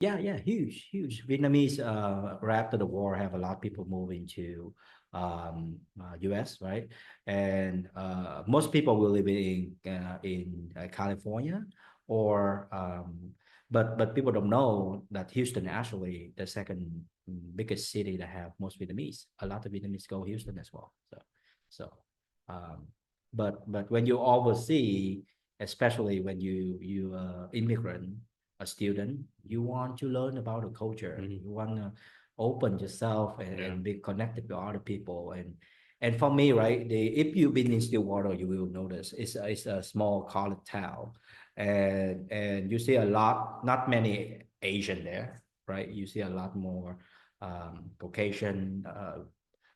Yeah, huge. Vietnamese right after the war have a lot of people moving to US, right? And most people will live in California or but people don't know that Houston actually the second biggest city that have most Vietnamese. A lot of Vietnamese go Houston as well. So um but when you oversee, especially when you immigrant a student, you want to learn about the culture. Mhm. You want to open yourself Yeah. and be connected with other people. And for me, right, if you've been in Stillwater, you will notice it's a small college town, and you see a lot, not many Asian there, right? You see a lot more Caucasian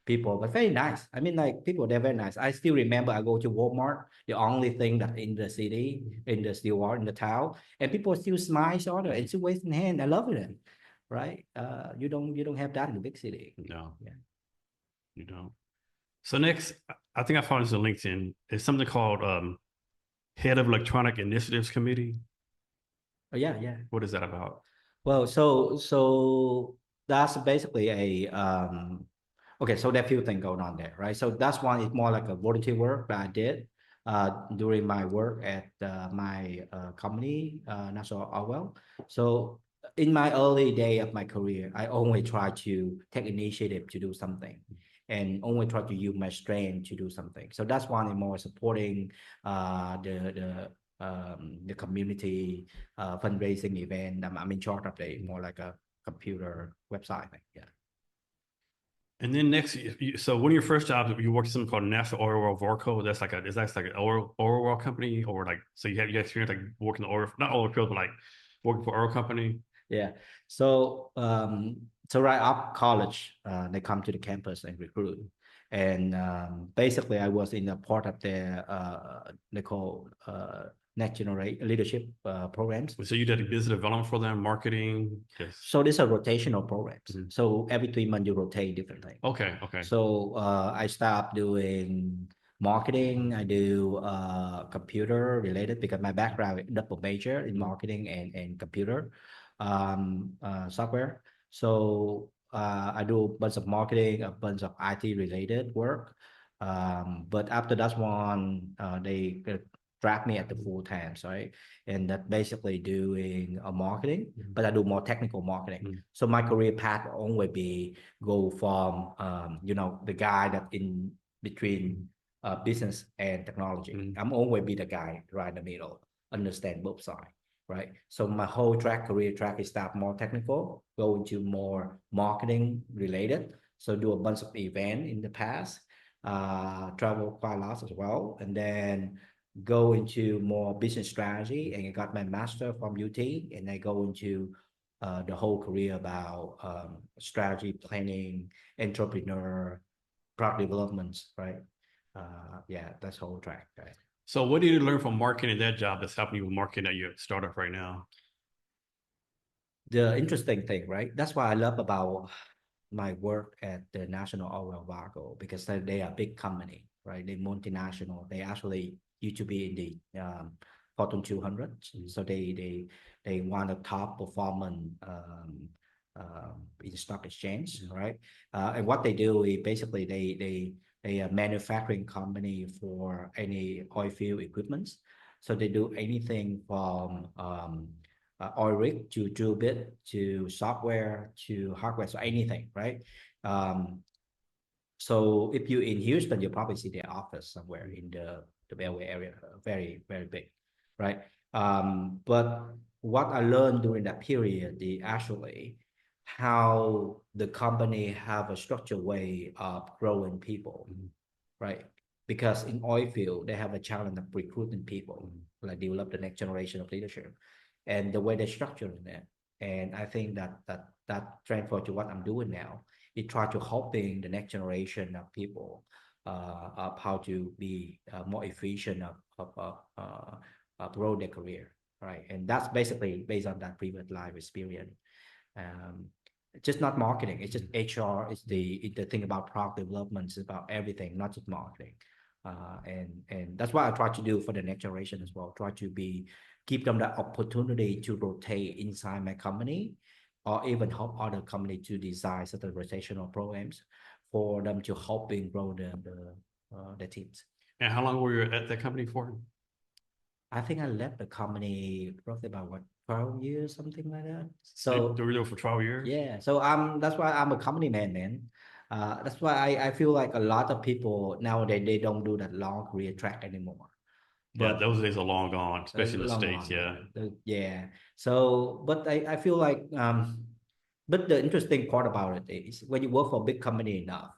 people, but very nice. I mean, like people, they're very nice. I still remember I go to Walmart, the only thing that in the city, in the Stillwater, in the town, and people still smile each other and still waving hand. I love it, right? You don't have that in the big city. No, Yeah. you don't. So next, I think I found this on LinkedIn. It's something called Head of Electronic Initiatives Committee. Oh, yeah. What is that about? Well, so that's basically a okay. So there are a few things going on there, right? So that's one is more like a volunteer work that I did during my work at my company, National Oil. So in my early day of my career, I always try to take initiative to do something, and only try to use my strength to do something. So that's one is more supporting the community fundraising event. I'm in charge of the more like a computer website thing. Yeah. And then next, so one of your first jobs, you worked at something called National Oil World Vorco. Is that like an oil world company, or like so you have experience like working the oil, not oil field, but like working for oil company. Yeah. So right after college, they come to the campus and recruit. And basically, I was in a part of their they call next generation leadership programs. So you did business development for them, marketing. Yes. So these are rotational programs. Mhm. So every 3 months you rotate different things. Okay. Okay. So I stopped doing marketing. I do computer related because my background is double major in Mhm. marketing and computer software. So I do a bunch of marketing, a bunch of IT related work. But after that one, they track me at the full time, right? And that basically doing marketing, Mhm. but I do more technical marketing. Mhm. So my career path will only be go from the guy that in between business and technology. Mhm. I'm always be the guy right in the middle, understand both sides, right? So my whole career track is start more technical, go into more marketing related. So do a bunch of event in the past, travel quite a lot as well, and then go into more business strategy. And I got my master from UT, and I go into the whole career about strategy planning, entrepreneur, product development, right? Yeah, that's whole track, right? So what did you learn from marketing in that job that's helping you with marketing at your startup right now? The interesting thing, right? That's what I love about my work at the National Oil Varco because they are a big company, right? They multinational. They actually used to be in the Fortune 200. So they want a top performance in stock exchange, right? And what they do is basically they are manufacturing company for any oil field equipments. So they do anything from oil rig to drill bit to software to hardware, so anything, right? Um, so if you're in Houston, you probably see their office somewhere in the Beltway area, very big, right? But what I learned during that period, the actually how the company have a structured way of growing people, Mhm. right? Because in oil field, they have a challenge of recruiting people, Mhm. like develop the next generation of leadership, and the way they structure it. And I think that transfer to what I'm doing now. It try to helping the next generation of people of how to be more efficient of grow their career, right? And that's basically based on that previous life experience. Um, just not marketing. It's just HR. It's the thing about product development. It's about everything, not just marketing. And that's what I try to do for the next generation as well. Try to be give them that opportunity to rotate inside my company or even help other company to design certain rotational programs for them to helping grow the teams. And how long were you at that company for? I think I left the company roughly about what 12 years, something like that. So So you were there for 12 years? yeah, so that's why I'm a company man. That's why I feel like a lot of people nowadays they don't do that long career track anymore. Yeah, But those days are long gone, especially in the States. long Yeah. gone. Yeah. So, but I feel like but the interesting part about it is when you work for a big company enough,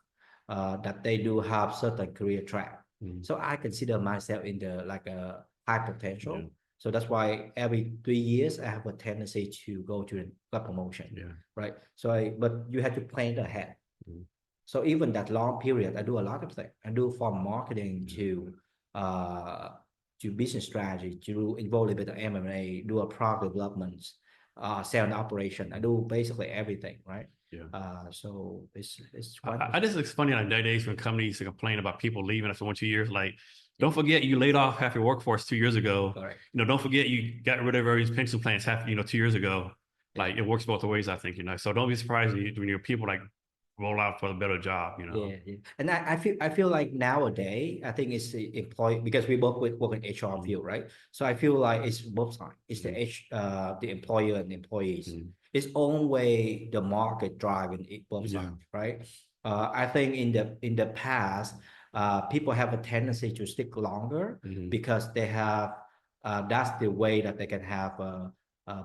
that they do have certain career track. Mhm. So I consider myself in the like a high potential. Yeah. So that's why every 3 years I have a tendency to go to a promotion, Yeah. right? But you have to plan ahead. Mhm. So even that long period, I do a lot of things. I do from marketing uh to business strategy, to involve a bit of M&A, do a product development, sales and operation. I do basically everything, right? Yeah. So it's quite I just it's funny like nowadays when companies complain about people leaving after 1 2 years, like don't forget you laid off half your workforce 2 years ago. correct. Don't forget you got rid of everybody's pension plans half 2 years ago. Like Yeah. it works both ways, I think. So don't be surprised when your people like roll out for a better job. Yeah. And I feel like nowadays I think it's the employee because we work in HR field, right? So I feel like it's both sides. It's the employer and employees. Mhm. It's own way the market driving it both Yeah. sides, right? I think in the past, people have a tendency to stick longer Mhm. because they have that's the way that they can have a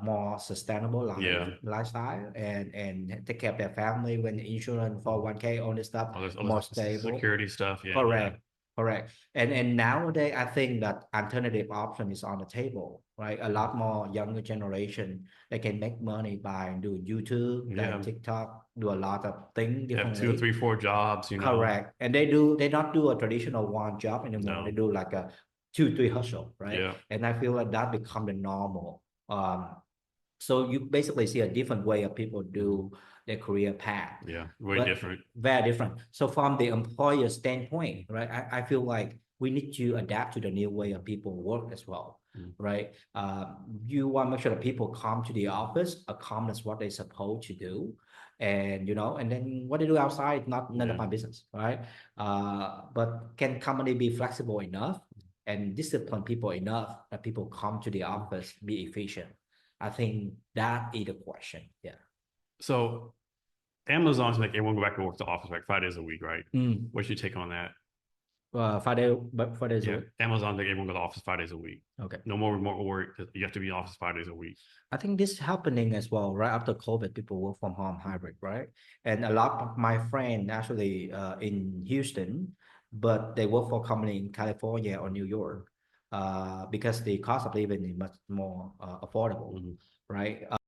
more sustainable Yeah. lifestyle and take care of their family when the insurance 401k all this stuff All more this stable. security stuff. Yeah. Correct. Correct. And nowadays I think that alternative option is on the table, right? A lot more younger generation they can make money by doing YouTube, Yeah. like TikTok, do a lot of things They have 2 differently. 3 4 jobs. Correct. And they not do a traditional one job anymore. No. They do like a 2 3 hustle, right? Yeah. And I feel like that become the normal. So you basically see a different way of people do their career path. Yeah. Way But different. very different. So from the employer standpoint, right, I feel like we need to adapt to the new way of people work as well, right? You want to make sure that people come to the office, accomplish what they're supposed to do, and then what they do outside, none of my business, right? But can company be flexible enough and discipline people enough that people come to the office, be efficient? I think that is the question. Yeah. So Amazon's make everyone go back to work to the office like 5 days a week, right? Mm. What's your take on that? 5 days a Yeah, week. Amazon make everyone go to the office 5 days a week. Okay. No more remote work. You have to be in the office 5 days a week. I think this is happening as well, right? After COVID, people work from home hybrid, right? And a lot of my friends actually in Houston, but they work for a company in California or New York because the cost of living is much more affordable, right?